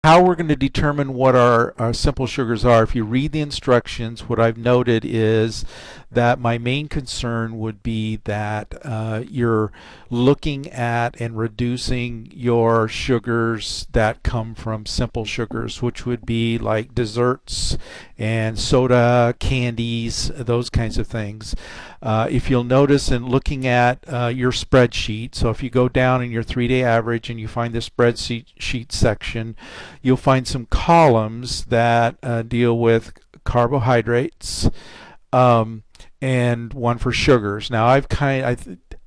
how we're going to determine what our simple sugars are, if you read the instructions, what I've noted is that my main concern would be that you're looking at and reducing your sugars that come from simple sugars, which would be like desserts and soda, candies, those kinds of things. If you'll notice in looking at your spreadsheet, so if you go down in your 3-day average and you find the spreadsheet section, you'll find some columns that deal with carbohydrates, and one for sugars. Now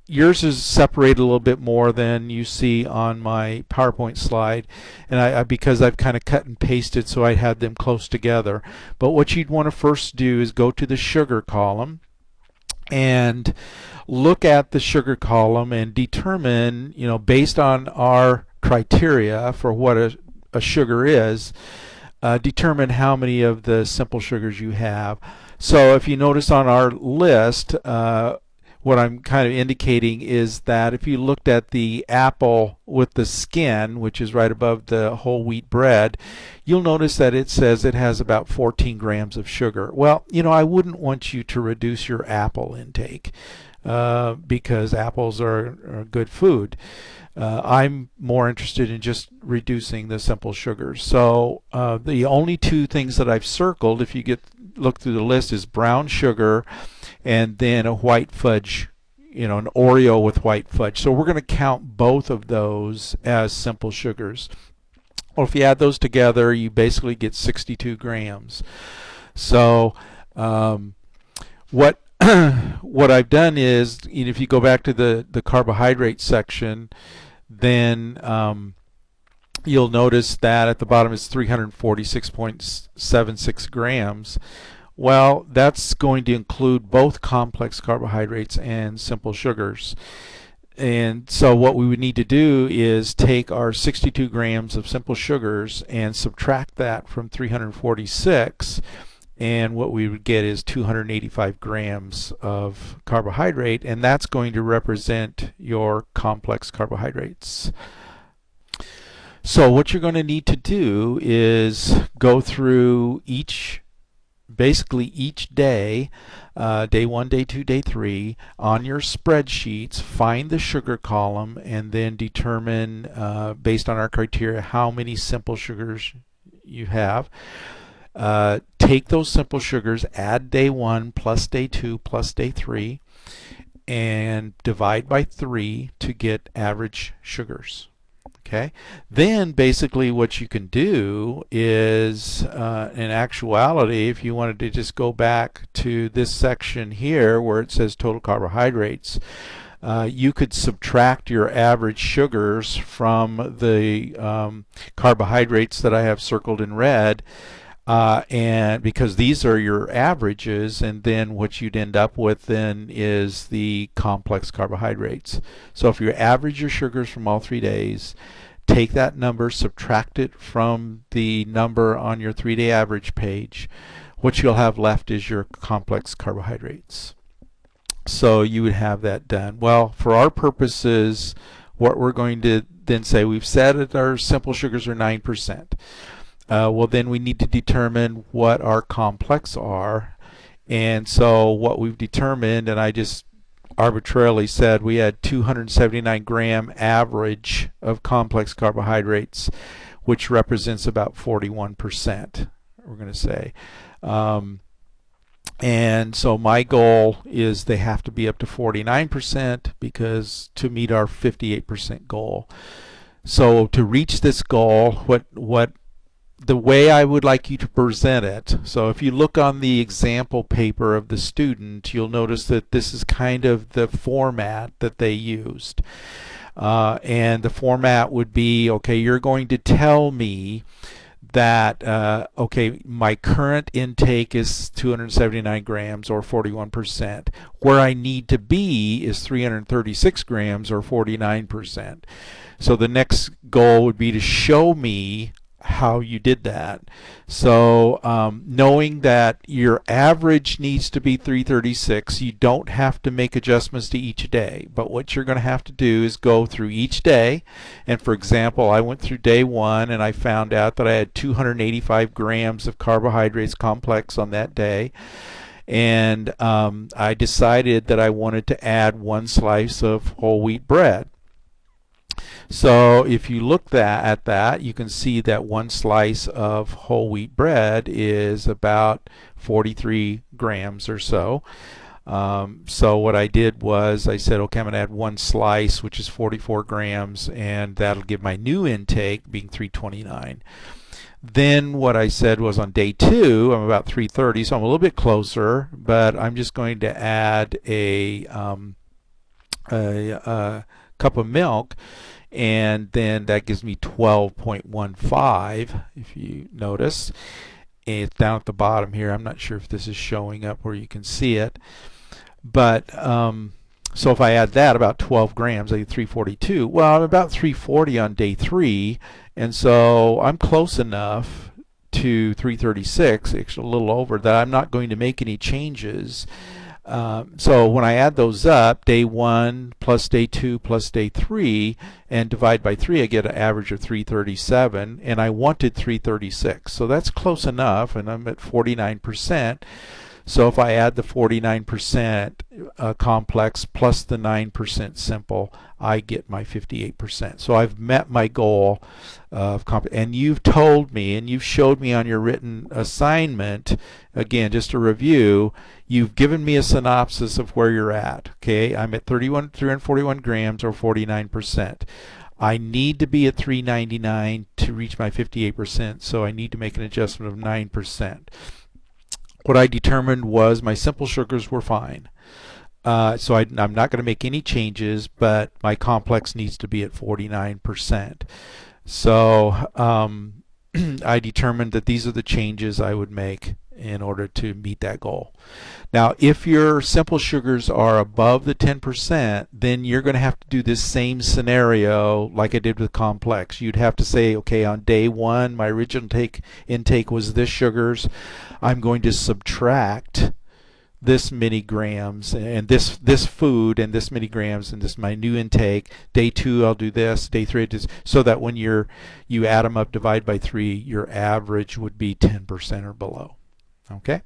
yours is separated a little bit more than you see on my PowerPoint slide, and because I've kind of cut and pasted so I had them close together. But what you'd want to first do is go to the sugar column and look at the sugar column and determine, based on our criteria for what a sugar is, determine how many of the simple sugars you have. So if you notice on our list, what I'm kind of indicating is that if you looked at the apple with the skin, which is right above the whole wheat bread, you'll notice that it says it has about 14 grams of sugar. Well, I wouldn't want you to reduce your apple intake because apples are good food. I'm more interested in just reducing the simple sugars. So the only two things that I've circled, if you look through the list, is brown sugar and then a white fudge, an Oreo with white fudge. So we're going to count both of those as simple sugars. Well, if you add those together, you basically get 62 grams. So what what I've done is, if you go back to the carbohydrate section, then you'll notice that at the bottom is 346.76 grams. Well, that's going to include both complex carbohydrates and simple sugars. And so what we would need to do is take our 62 grams of simple sugars and subtract that from 346, and what we would get is 285 grams of carbohydrate, and that's going to represent your complex carbohydrates. So what you're going to need to do is go through basically each day, day 1, day 2, day 3, on your spreadsheets, find the sugar column, and then determine, based on our criteria, how many simple sugars you have. Take those simple sugars, add day 1 plus day 2 plus day 3, and divide by 3 to get average sugars. Okay. Then basically what you can do is, in actuality, if you wanted to just go back to this section here where it says total carbohydrates, you could subtract your average sugars from the carbohydrates that I have circled in red, and because these are your averages, and then what you'd end up with then is the complex carbohydrates. So if you average your sugars from all 3 days, take that number, subtract it from the number on your 3-day average page, what you'll have left is your complex carbohydrates. So you would have that done. Well, for our purposes, what we're going to then say, we've said that our simple sugars are 9%. Well, then we need to determine what our complex are. And so what we've determined, and I just arbitrarily said we had 279 gram average of complex carbohydrates, which represents about 41%, we're going to say. And so my goal is they have to be up to 49% because to meet our 58% goal. So to reach this goal, the way I would like you to present it, so if you look on the example paper of the student, you'll notice that this is kind of the format that they used. And the format would be, okay, you're going to tell me that, okay, my current intake is 279 grams or 41%. Where I need to be is 336 grams or 49%. So the next goal would be to show me how you did that. So knowing that your average needs to be 336, you don't have to make adjustments to each day. But what you're going to have to do is go through each day. And for example, I went through day 1 and I found out that I had 285 grams of carbohydrates complex on that day. And I decided that I wanted to add 1 slice of whole wheat bread. So if you look at that, you can see that 1 slice of whole wheat bread is about 43 grams or so. So what I did was I said, okay, I'm going to add 1 slice, which is 44 grams, and that'll give my new intake being 329. Then what I said was on day 2, I'm about 330, so I'm a little bit closer, but I'm just going to add a cup of milk, and then that gives me 12.15 if you notice. It's down at the bottom here. I'm not sure if this is showing up where you can see it, but so if I add that, about 12 grams, I get 342. Well, I'm about 340 on day 3, and so I'm close enough to 336, actually a little over, that I'm not going to make any changes. So when I add those up, day 1 plus day 2 plus day 3, and divide by 3, I get an average of 337, and I wanted 336. So that's close enough, and I'm at 49%. So if I add the 49% complex plus the 9% simple, I get my 58%. So I've met my goal of and you've told me, and you've showed me on your written assignment, again, just a review, you've given me a synopsis of where you're at. Okay, I'm at 341 grams or 49%. I need to be at 399 to reach my 58%, so I need to make an adjustment of 9%. What I determined was my simple sugars were fine. So I'm not going to make any changes, but my complex needs to be at 49%. So I determined that these are the changes I would make in order to meet that goal. Now, if your simple sugars are above the 10%, then you're going to have to do this same scenario like I did with complex. You'd have to say, okay, on day 1, my original intake was this sugars. I'm going to subtract this many grams and this food and this many grams, and this is my new intake. Day 2 I'll do this, day 3 so that when you add them up, divide by 3, your average would be 10% or below. Okay?